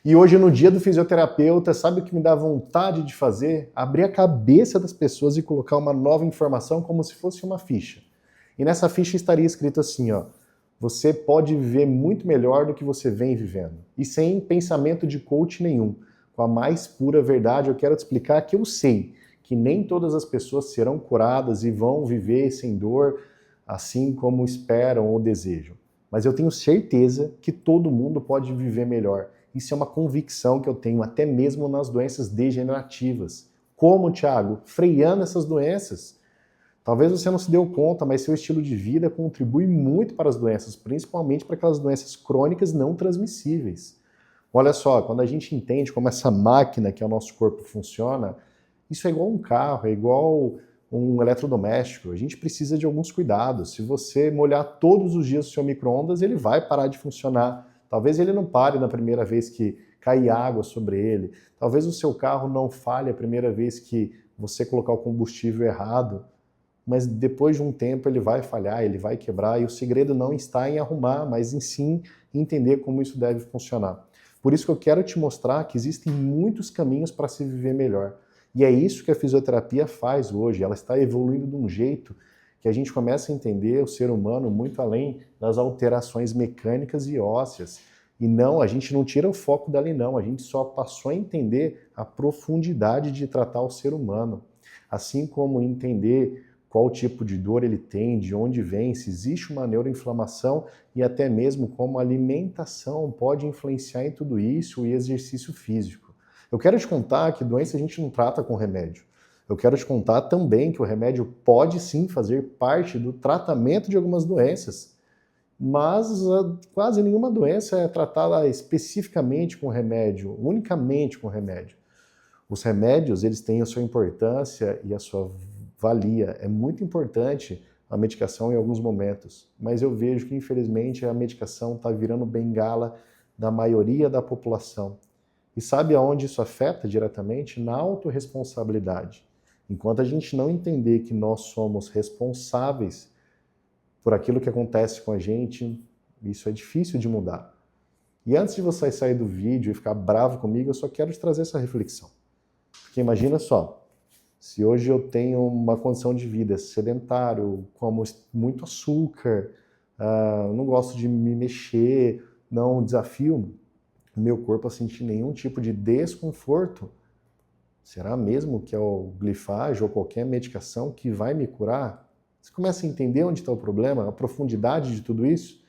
E hoje, no dia do fisioterapeuta, sabe o que me dá vontade de fazer? Abrir a cabeça das pessoas e colocar uma nova informação como se fosse uma ficha. E nessa ficha estaria escrito assim, ó, você pode viver muito melhor do que você vem vivendo. E sem pensamento de coach nenhum. Com a mais pura verdade, eu quero te explicar que eu sei que nem todas as pessoas serão curadas e vão viver sem dor, assim como esperam ou desejam. Mas eu tenho certeza que todo mundo pode viver melhor. Isso é uma convicção que eu tenho até mesmo nas doenças degenerativas. Como, Thiago? Freando essas doenças. Talvez você não se deu conta, mas seu estilo de vida contribui muito para as doenças, principalmente para aquelas doenças crônicas não transmissíveis. Olha só, quando a gente entende como essa máquina que é o nosso corpo funciona, isso é igual um carro, é igual um eletrodoméstico. A gente precisa de alguns cuidados. Se você molhar todos os dias o seu micro-ondas, ele vai parar de funcionar. Talvez ele não pare na primeira vez que cair água sobre ele. Talvez o seu carro não falhe a primeira vez que você colocar o combustível errado. Mas depois de um tempo ele vai falhar, ele vai quebrar, e o segredo não está em arrumar, mas em sim entender como isso deve funcionar. Por isso que eu quero te mostrar que existem muitos caminhos para se viver melhor. E é isso que a fisioterapia faz hoje, ela está evoluindo de um jeito que a gente começa a entender o ser humano muito além das alterações mecânicas e ósseas. E não, a gente não tira o foco dali não, a gente só passou a entender a profundidade de tratar o ser humano. Assim como entender qual tipo de dor ele tem, de onde vem, se existe uma neuroinflamação e até mesmo como a alimentação pode influenciar em tudo isso e exercício físico. Eu quero te contar que doença a gente não trata com remédio. Eu quero te contar também que o remédio pode sim fazer parte do tratamento de algumas doenças, mas quase nenhuma doença é tratada especificamente com remédio, unicamente com remédio. Os remédios, eles têm a sua importância e a sua valia. É muito importante a medicação em alguns momentos, mas eu vejo que, infelizmente, a medicação está virando bengala da maioria da população. E sabe aonde isso afeta diretamente? Na autorresponsabilidade. Enquanto a gente não entender que nós somos responsáveis por aquilo que acontece com a gente, isso é difícil de mudar. E antes de você sair do vídeo e ficar bravo comigo, eu só quero te trazer essa reflexão. Porque imagina só, se hoje eu tenho uma condição de vida sedentário, como muito açúcar, não gosto de me mexer, não desafio o meu corpo a sentir nenhum tipo de desconforto, será mesmo que é o glifage ou qualquer medicação que vai me curar? Você começa a entender onde está o problema, a profundidade de tudo isso?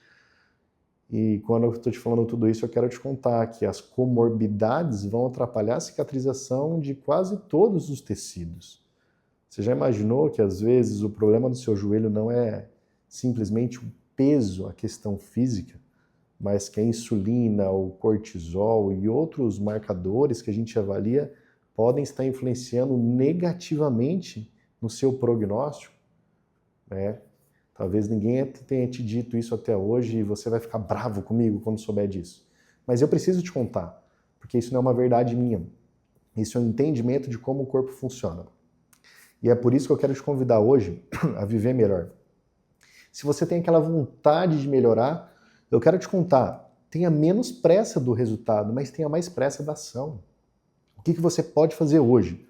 E quando eu estou te falando tudo isso, eu quero te contar que as comorbidades vão atrapalhar a cicatrização de quase todos os tecidos. Você já imaginou que às vezes o problema do seu joelho não é simplesmente o peso, a questão física, mas que a insulina, o cortisol e outros marcadores que a gente avalia podem estar influenciando negativamente no seu prognóstico? Talvez ninguém tenha te dito isso até hoje e você vai ficar bravo comigo quando souber disso. Mas eu preciso te contar, porque isso não é uma verdade minha. Isso é um entendimento de como o corpo funciona. E é por isso que eu quero te convidar hoje a viver melhor. Se você tem aquela vontade de melhorar, eu quero te contar, tenha menos pressa do resultado, mas tenha mais pressa da ação. O que você pode fazer hoje?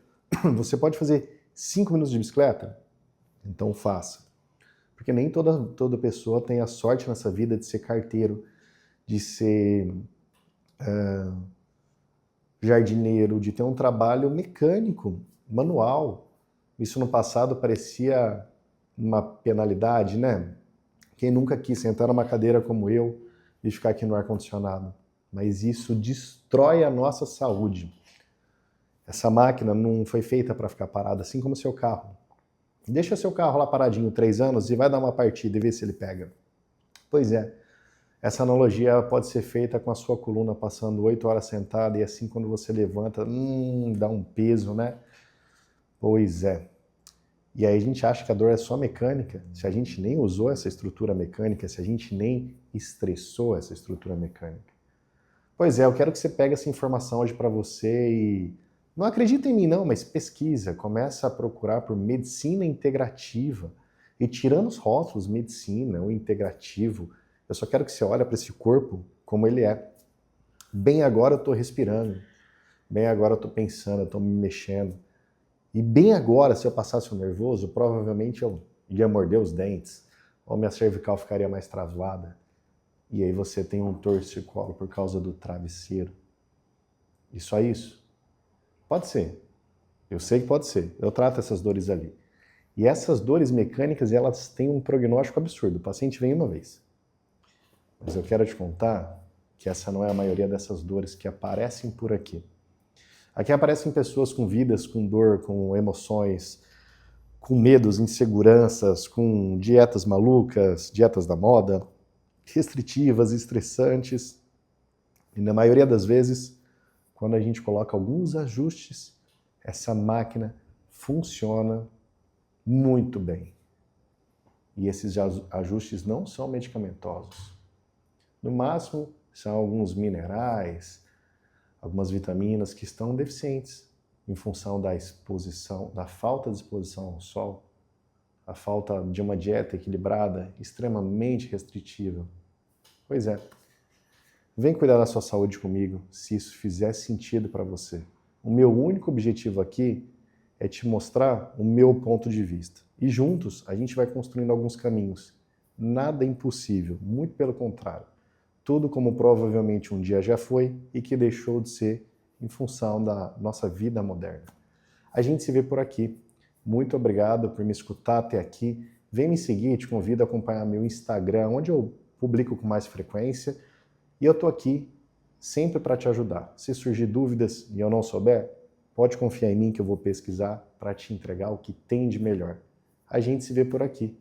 Você pode fazer 5 minutos de bicicleta? Então faça. Porque nem toda pessoa tem a sorte nessa vida de ser carteiro, de ser jardineiro, de ter um trabalho mecânico, manual. Isso no passado parecia uma penalidade, né? Quem nunca quis sentar numa cadeira como eu e ficar aqui no ar-condicionado? Mas isso destrói a nossa saúde. Essa máquina não foi feita para ficar parada, assim como o seu carro. Deixa seu carro lá paradinho 3 anos e vai dar uma partida e ver se ele pega. Pois é, essa analogia pode ser feita com a sua coluna passando 8 horas sentada e assim quando você levanta, dá um peso, né? Pois é. E aí a gente acha que a dor é só mecânica, se a gente nem usou essa estrutura mecânica, se a gente nem estressou essa estrutura mecânica. Pois é, eu quero que você pegue essa informação hoje para você e não acredita em mim não, mas pesquisa, começa a procurar por medicina integrativa e tirando os rótulos medicina ou integrativo, eu só quero que você olhe para esse corpo como ele é. Bem agora eu estou respirando, bem agora eu estou pensando, eu estou me mexendo. E bem agora, se eu passasse o nervoso, provavelmente eu ia morder os dentes, ou minha cervical ficaria mais travada. E aí você tem um torcicolo por causa do travesseiro. E só isso? Pode ser. Eu sei que pode ser. Eu trato essas dores ali. E essas dores mecânicas, elas têm um prognóstico absurdo. O paciente vem uma vez. Mas eu quero te contar que essa não é a maioria dessas dores que aparecem por aqui. Aqui aparecem pessoas com vidas, com dor, com emoções, com medos, inseguranças, com dietas malucas, dietas da moda, restritivas, estressantes. E na maioria das vezes, quando a gente coloca alguns ajustes, essa máquina funciona muito bem. E esses ajustes não são medicamentosos. No máximo, são alguns minerais, algumas vitaminas que estão deficientes em função da exposição, da falta de exposição ao sol, a falta de uma dieta equilibrada, extremamente restritiva. Pois é. Vem cuidar da sua saúde comigo, se isso fizer sentido para você. O meu único objetivo aqui é te mostrar o meu ponto de vista. E juntos a gente vai construindo alguns caminhos. Nada é impossível, muito pelo contrário. Tudo como provavelmente um dia já foi e que deixou de ser em função da nossa vida moderna. A gente se vê por aqui. Muito obrigado por me escutar até aqui. Vem me seguir, te convido a acompanhar meu Instagram, onde eu publico com mais frequência. E eu estou aqui sempre para te ajudar. Se surgir dúvidas e eu não souber, pode confiar em mim que eu vou pesquisar para te entregar o que tem de melhor. A gente se vê por aqui.